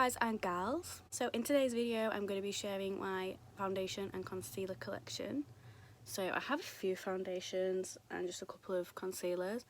guys and gals. So in today's video I'm going to be sharing my foundation and concealer collection. So I have a few foundations and just a couple of concealers.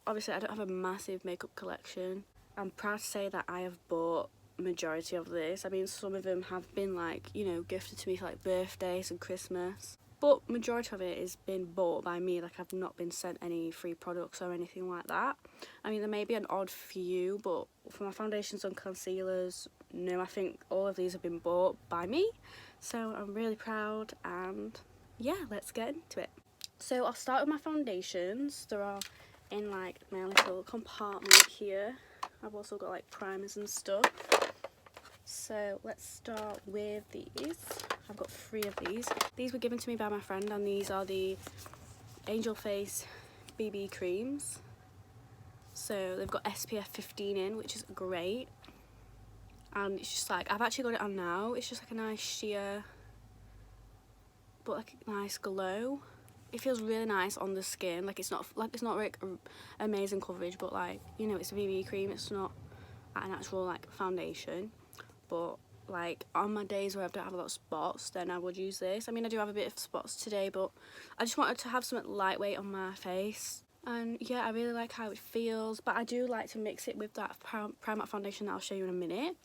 Obviously I don't have a massive makeup collection. I'm proud to say that I have bought majority of this. I mean, some of them have been like, you know, gifted to me for like birthdays and Christmas, but majority of it has been bought by me. Like, I've not been sent any free products or anything like that. I mean, there may be an odd few, but for my foundations and concealers, no, I think all of these have been bought by me, so I'm really proud. And yeah, let's get into it. So I'll start with my foundations. They're all in like my little compartment here. I've also got like primers and stuff. So let's start with these. I've got 3 of these. These were given to me by my friend, and these are the Angel Face BB creams. So they've got SPF 15 in, which is great. And it's just like, I've actually got it on now. It's just like a nice sheer, but like a nice glow. It feels really nice on the skin. Like, it's not like amazing coverage, but like, you know, it's a BB cream. It's not an actual like foundation. But like on my days where I don't have a lot of spots, then I would use this. I mean, I do have a bit of spots today, but I just wanted to have something lightweight on my face. And yeah, I really like how it feels, but I do like to mix it with that Primark foundation that I'll show you in a minute.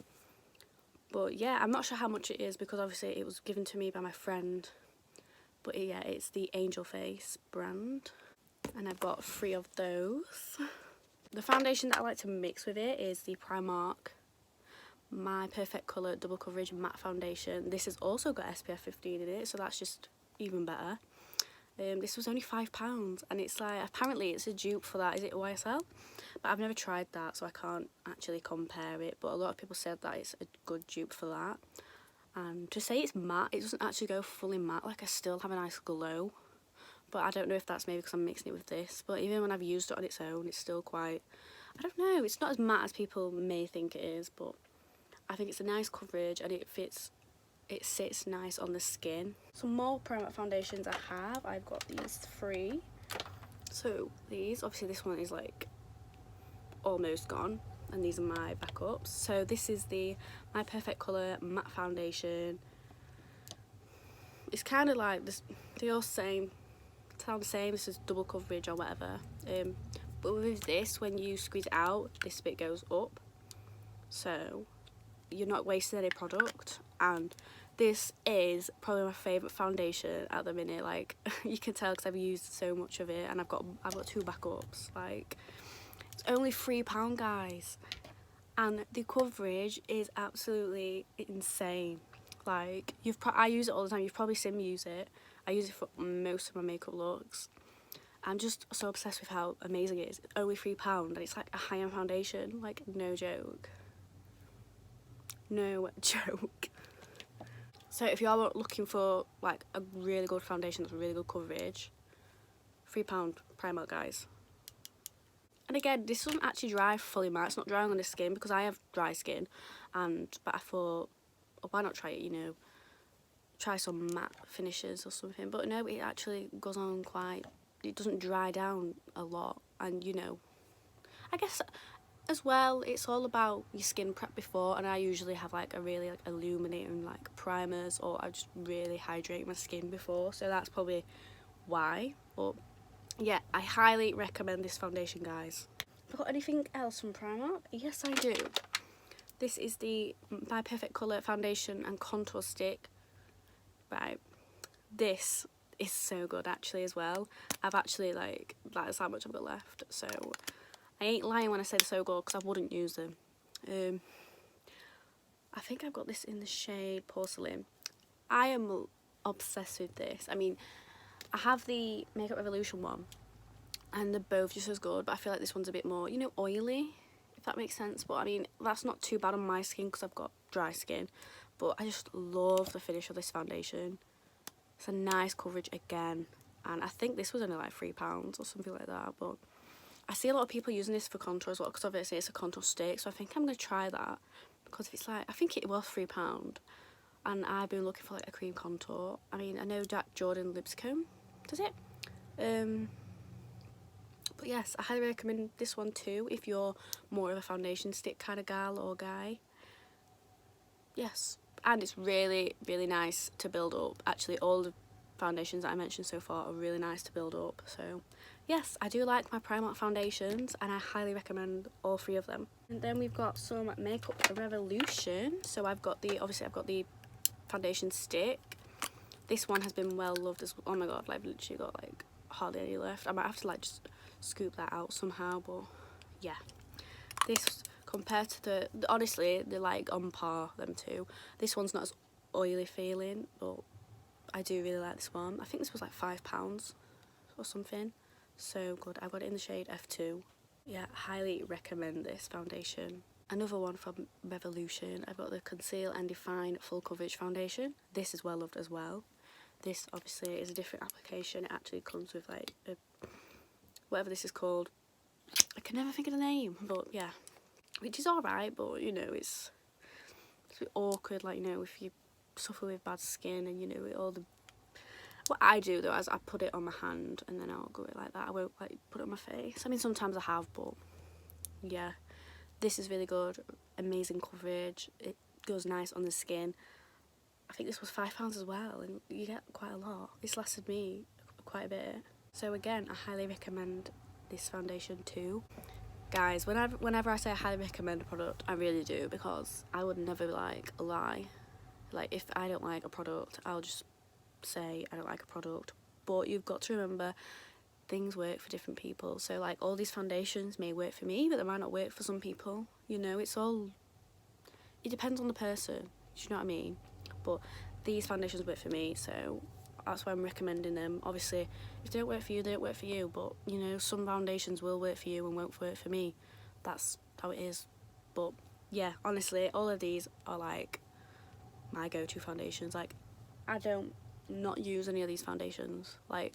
But yeah, I'm not sure how much it is because obviously it was given to me by my friend. But yeah, it's the Angel Face brand, and I've got 3 of those. The foundation that I like to mix with it is the Primark My Perfect Colour Double Coverage Matte Foundation. This has also got SPF 15 in it, so that's just even better. This was only £5, and it's like, apparently it's a dupe for that. Is it YSL? But I've never tried that, so I can't actually compare it. But a lot of people said that it's a good dupe for that. And to say it's matte, it doesn't actually go fully matte. Like, I still have a nice glow. But I don't know if that's maybe because I'm mixing it with this. But even when I've used it on its own, it's still quite, I don't know, it's not as matte as people may think it is, but I think it's a nice coverage and it sits nice on the skin. Some more Primark foundations I have. I've got these 3. So these, obviously this one is like almost gone, and these are my backups. So this is the My Perfect Colour Matte Foundation. It's kind of like this, they all sound the same. This is double coverage or whatever. But with this, when you squeeze it out, this bit goes up, so you're not wasting any product. And this is probably my favourite foundation at the minute. Like, you can tell because I've used so much of it, and I've got 2 backups. Like, it's only £3, guys, and the coverage is absolutely insane. Like, I use it all the time. You've probably seen me use it. I use it for most of my makeup looks. I'm just so obsessed with how amazing it is. It's only £3, and it's like a high-end foundation. Like, no joke. No joke. So if you are looking for like a really good foundation that's really good coverage, £3 Primark, guys. And again, this doesn't actually dry fully matte. It's not drying on the skin because I have dry skin, but I thought, oh, why not try it, you know, try some matte finishes or something. But no, it actually goes on quite, it doesn't dry down a lot. And you know, I guess as well, it's all about your skin prep before, and I usually have like a really like illuminating like primers, or I just really hydrate my skin before, so that's probably why. But yeah, I highly recommend this foundation, guys. Have I got anything else from Primark? Yes, I do. This is the My Perfect Colour Foundation and Contour Stick. Right, this is so good actually as well. I've actually, like, that is how much I've got left, so I ain't lying when I say they're so good, because I wouldn't use them. I think I've got this in the shade Porcelain. I am obsessed with this. I mean, I have the Makeup Revolution one, and they're both just as good, but I feel like this one's a bit more, you know, oily, if that makes sense. But I mean, that's not too bad on my skin because I've got dry skin. But I just love the finish of this foundation. It's a nice coverage again, and I think this was only like £3 or something like that. But I see a lot of people using this for contour as well, because obviously it's a contour stick, so I think I'm going to try that, because if it's like, I think it was £3, and I've been looking for like a cream contour. I mean, I know Jack Jordan Lipscomb does it, but yes, I highly recommend this one too if you're more of a foundation stick kind of gal or guy. yes, and it's really, really nice to build up. Actually, all the foundations that I mentioned so far are really nice to build up. So yes, I do like my Primark foundations, and I highly recommend all 3 of them. And then we've got some Makeup Revolution. So obviously I've got the foundation stick. This one has been well loved as well. Oh my god, I've literally got like hardly any left. I might have to like just scoop that out somehow, but yeah. This, compared to the honestly, they're like on par, them two. This one's not as oily feeling, but I do really like this one. I think this was like £5 or something. So good. I got it in the shade F2. Yeah, highly recommend this foundation. Another one from Revolution, I've got the Conceal and Define Full Coverage Foundation. This is well loved as well. This obviously is a different application. It actually comes with like whatever this is called. I can never think of the name, but yeah, which is alright, but you know, it's a bit awkward, like, you know, if you suffer with bad skin and, you know, all the... What I do though is I put it on my hand and then I'll go it like that. I won't like put it on my face. I mean, sometimes I have, but yeah, this is really good. Amazing coverage. It goes nice on the skin. I think this was £5 as well, and you get quite a lot. This lasted me quite a bit. So again, I highly recommend this foundation too. Guys, whenever I say I highly recommend a product, I really do, because I would never like lie. Like, if I don't like a product, I'll just say I don't like a product. But you've got to remember, things work for different people. So like, all these foundations may work for me, but they might not work for some people. You know, it depends on the person. Do you know what I mean? But these foundations work for me, so that's why I'm recommending them. Obviously, if they don't work for you, they don't work for you, but you know, some foundations will work for you and won't work for me. That's how it is. But yeah, honestly, all of these are like my go-to foundations. Like, I don't not use any of these foundations. Like,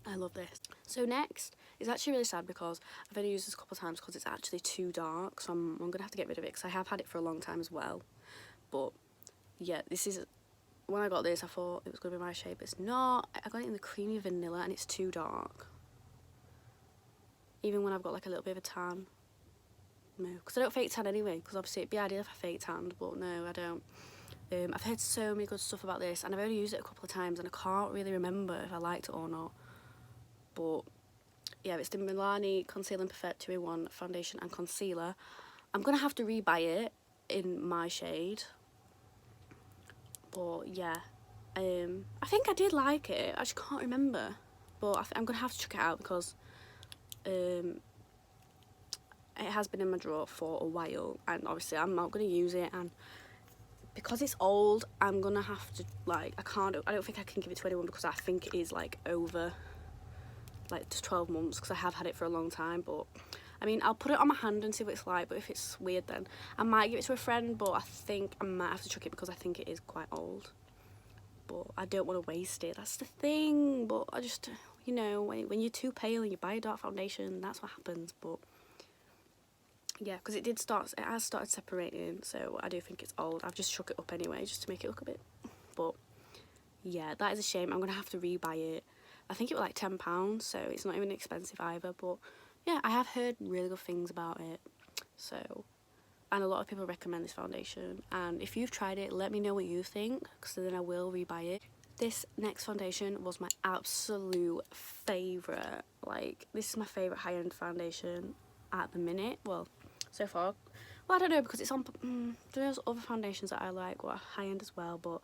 I love this. So next, it's actually really sad because I've only used this a couple of times because it's actually too dark, so I'm gonna have to get rid of it because I have had it for a long time as well. But yeah, this is, when I got this I thought it was going to be my shade, but it's not. I got it in the creamy vanilla and it's too dark. Even when I've got like a little bit of a tan. No, because I don't fake tan anyway, because obviously it'd be ideal if I fake tanned, but no, I don't. I've heard so many good stuff about this, and I've only used it a couple of times and I can't really remember if I liked it or not. But yeah, it's the Milani Conceal and Perfect 2-in-1 foundation and concealer. I'm going to have to rebuy it in my shade. But yeah, I think I did like it. I just can't remember. But I'm going to have to check it out because it has been in my drawer for a while. And obviously I'm not going to use it. And because it's old, I'm going to have to, like, I don't think I can give it to anyone because I think it is, like, over, like, just 12 months because I have had it for a long time. But I mean, I'll put it on my hand and see what it's like, but if it's weird then I might give it to a friend, but I think I might have to chuck it because I think it is quite old. But I don't want to waste it, that's the thing. But I just, you know, when you're too pale and you buy a dark foundation, that's what happens. But yeah, because it has started separating, so I do think it's old. I've just shook it up anyway just to make it look a bit, but yeah, that is a shame. I'm going to have to rebuy it. I think it was like £10, so it's not even expensive either, but yeah, I have heard really good things about it. So, and a lot of people recommend this foundation. And if you've tried it, let me know what you think, because then I will rebuy it. This next foundation was my absolute favourite. Like, this is my favourite high-end foundation at the minute. Well, so far. Well, I don't know, because it's on... there's other foundations that I like what are high-end as well, but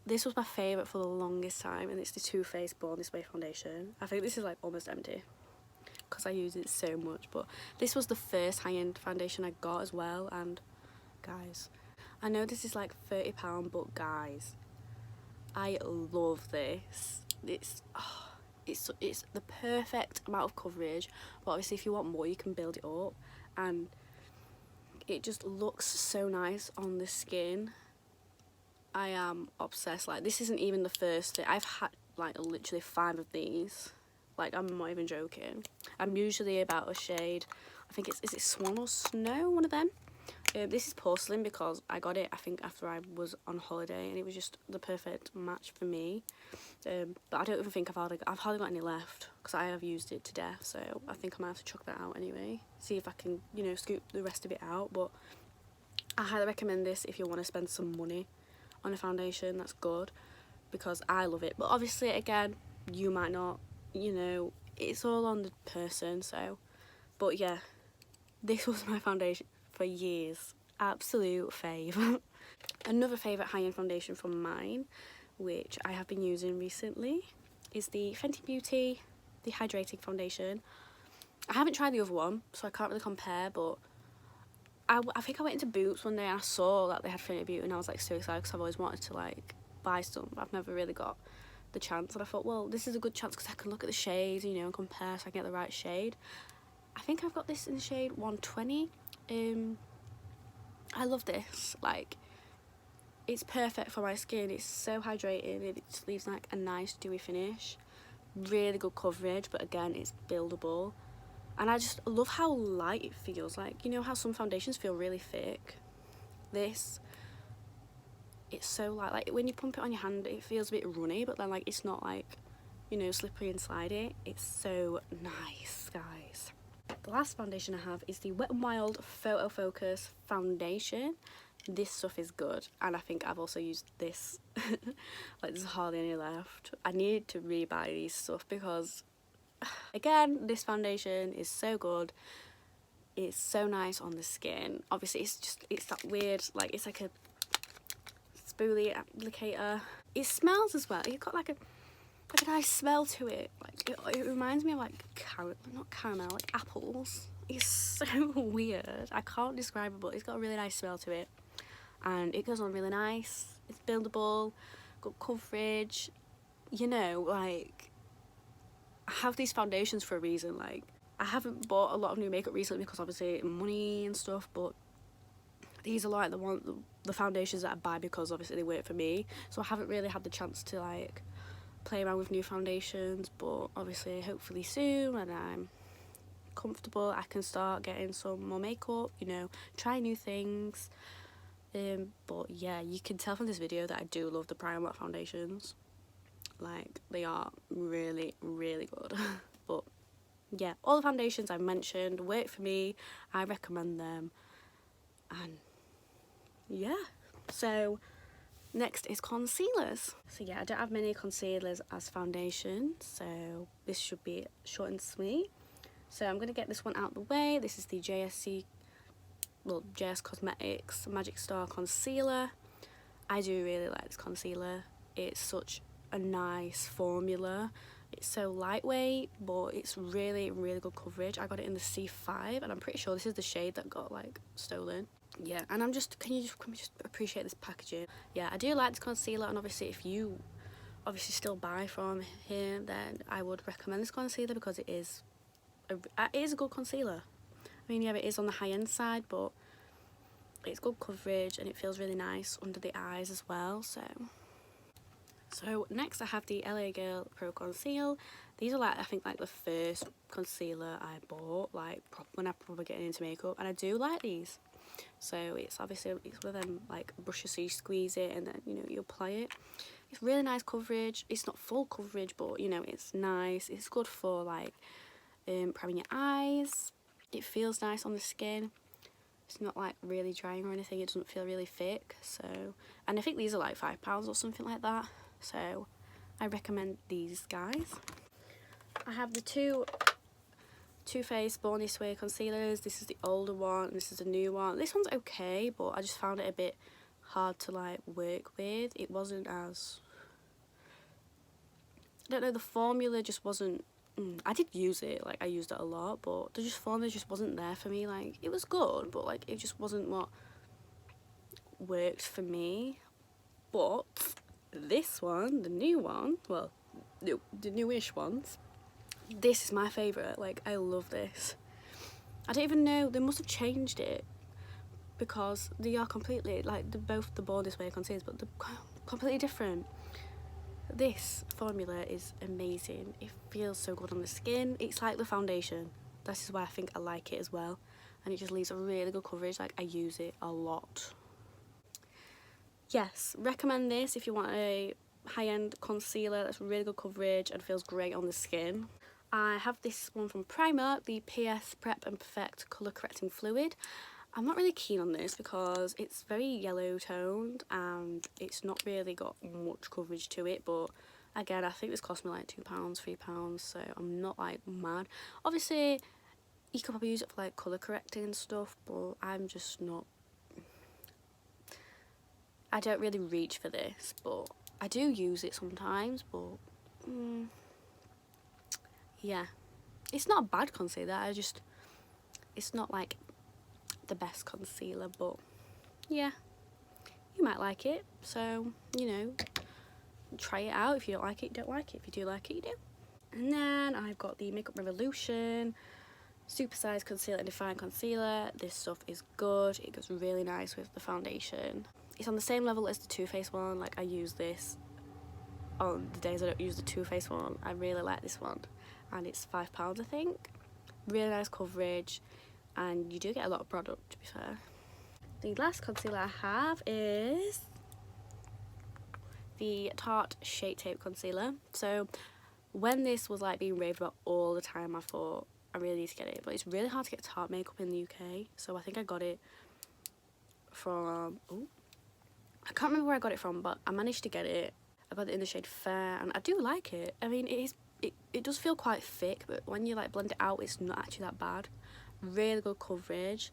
this was my favourite for the longest time, and it's the Too Faced Born This Way foundation. I think this is like almost empty because I use it so much, but this was the first high-end foundation I got as well. And guys, I know this is like £30, but guys, I love this. It's the perfect amount of coverage, but obviously if you want more you can build it up, and it just looks so nice on the skin. I am obsessed. Like, this isn't even the first thing. I've had like literally 5 of these. Like, I'm not even joking. I'm usually about a shade, I think is it Swan or Snow, one of them. This is Porcelain because I got it, I think, after I was on holiday, and it was just the perfect match for me. But I don't even think I've hardly got any left because I have used it to death, so I think I might have to chuck that out anyway. See if I can, you know, scoop the rest of it out. But I highly recommend this if you want to spend some money on a foundation that's good, because I love it. But obviously, again, you might not, you know, it's all on the person. So, but yeah, this was my foundation for years. Absolute fave. Another favourite high-end foundation from mine, which I have been using recently, is the Fenty Beauty, the Hydrating Foundation. I haven't tried the other one, so I can't really compare, but I think I went into Boots one day and I saw that they had Fenty Beauty and I was like so excited because I've always wanted to like buy some, but I've never really got the chance. And I thought, well, this is a good chance because I can look at the shades, you know, and compare so I can get the right shade. I think I've got this in the shade 120. I love this. Like, it's perfect for my skin. It's so hydrating. It just leaves like a nice dewy finish. Really good coverage, but again, it's buildable. And I just love how light it feels. Like, you know how some foundations feel really thick? This, it's so light. Like, when you pump it on your hand, it feels a bit runny, but then like it's not like, you know, slippery and slidey. It's so nice, guys. The last foundation I have is the Wet n Wild Photo Focus Foundation. This stuff is good, and I think I've also used this. Like, there's hardly any left. I need to rebuy these stuff because, again, this foundation is so good. It's so nice on the skin. Obviously, it's that weird, like, it's like a spoolie applicator. It smells as well. It's got like a nice smell to it. Like, it reminds me of like not caramel, like apples. It's so weird. I can't describe it, but it's got a really nice smell to it. And it goes on really nice. It's buildable, good coverage. You know, like, I have these foundations for a reason. Like, I haven't bought a lot of new makeup recently because obviously money and stuff, but these are like the foundations that I buy because obviously they work for me. So I haven't really had the chance to like play around with new foundations, but obviously hopefully soon when I'm comfortable I can start getting some more makeup, you know, try new things. But yeah, you can tell from this video that I do love the Primark foundations. Like, they are really, really good. But yeah, all the foundations I mentioned work for me. I recommend them. And yeah, so next is concealers. So yeah, I don't have many concealers as foundation, so this should be short and sweet. So I'm going to get this one out of the way. This is the JS Cosmetics Magic Star Concealer. I do really like this concealer. It's such a nice formula. It's so lightweight, but it's really, really good coverage. I got it in the C5, and I'm pretty sure this is the shade that got like stolen. Yeah, and can you just appreciate this packaging? Yeah, I do like this concealer, and obviously if you still buy from here, then I would recommend this concealer because it is a good concealer. I mean, yeah, it is on the high-end side, but it's good coverage and it feels really nice under the eyes as well. So next I have the LA Girl Pro Conceal. These are like, I think like the first concealer I bought, like when I probably getting into makeup, and I do like these. So it's obviously, it's one of them like brushes, so you squeeze it and then, you know, you apply it. It's really nice coverage. It's not full coverage, but you know, it's nice. It's good for like priming your eyes. It feels nice on the skin. It's not like really drying or anything. It doesn't feel really thick. So, and I think these are like £5 or something like that. So I recommend these guys. I have the two Too Faced Born This Way concealers. This is the older one, this is the new one. This one's okay, but I just found it a bit hard to like work with. It wasn't as, I don't know, the formula just wasn't, I did use it, like I used it a lot, but the formula just wasn't there for me. Like, it was good, but like it just wasn't what worked for me. But this one, the new one, well, the newish ones, this is my favourite. Like, I love this. I don't even know, they must have changed it because they are completely, like, both the Born This Way concealers, but they're completely different. This formula is amazing. It feels so good on the skin. It's like the foundation. This is why I think I like it as well. And it just leaves a really good coverage. Like, I use it a lot. Yes, recommend this if you want a high-end concealer that's really good coverage and feels great on the skin. I have this one from Primark, the PS Prep and Perfect Colour Correcting Fluid. I'm not really keen on this because it's very yellow toned and it's not really got much coverage to it, but again, I think this cost me like £2, £3, so I'm not like mad. Obviously, you could probably use it for like colour correcting and stuff, but I'm just not, I don't really reach for this, but I do use it sometimes, but yeah, it's not a bad concealer, it's not like the best concealer, but yeah, you might like it, so, you know, try it out. If you don't like it, you don't like it. If you do like it, you do. And then I've got the Makeup Revolution Supersize Concealer and Define Concealer. This stuff is good. It goes really nice with the foundation. It's on the same level as the Too Faced one. Like, I use this on the days I don't use the Too Faced one. I really like this one. And it's £5, I think. Really nice coverage. And you do get a lot of product, to be fair. The last concealer I have is the Tarte Shape Tape Concealer. So when this was like being raved about all the time, I thought I really need to get it, but it's really hard to get Tarte makeup in the UK, so I think I got it from, I can't remember where I got it from, but I managed to get it. I got it in the shade Fair, and I do like it. I mean, it does feel quite thick, but when you like blend it out, it's not actually that bad. Really good coverage.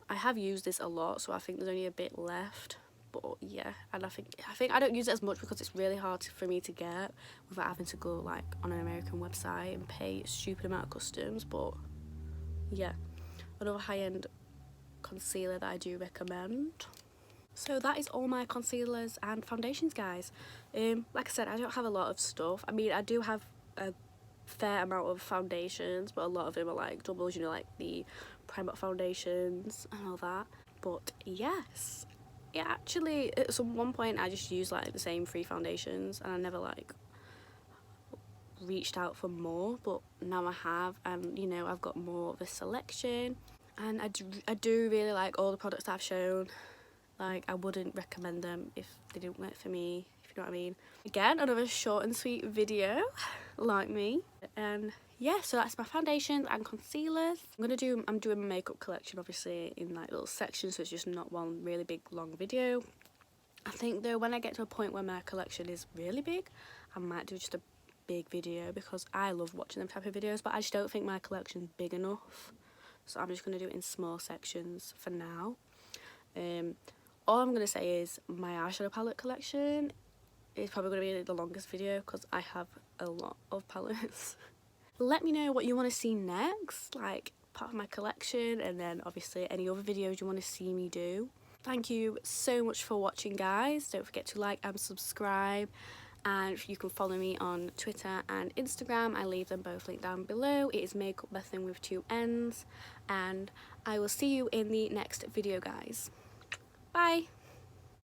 I have used this a lot, so I think there's only a bit left, but yeah, and I think I don't use it as much because it's really hard for me to get without having to go like on an American website and pay a stupid amount of customs. But yeah, another high-end concealer that I do recommend. So that is all my concealers and foundations, guys. Like I said, I don't have a lot of stuff. I mean, I do have a fair amount of foundations, but a lot of them are like doubles, you know, like the Primark foundations and all that. But yes, yeah, actually at some one point I just used like the same 3 foundations and I never like reached out for more, but now I have, and you know, I've got more of a selection, and I do really like all the products that I've shown. Like, I wouldn't recommend them if they didn't work for me, if you know what I mean. Again, another short and sweet video, like me. And yeah, so that's my foundations and concealers. I'm doing my makeup collection, obviously, in like little sections, so it's just not one really big, long video. I think, though, when I get to a point where my collection is really big, I might do just a big video, because I love watching them type of videos, but I just don't think my collection's big enough. So I'm just going to do it in small sections for now. All I'm going to say is my eyeshadow palette collection is probably going to be the longest video because I have a lot of palettes. Let me know what you want to see next, like part of my collection, and then obviously any other videos you want to see me do. Thank you so much for watching, guys. Don't forget to like and subscribe, and you can follow me on Twitter and Instagram. I leave them both linked down below. It is Makeup Bethann with 2 N's, and I will see you in the next video, guys. Bye!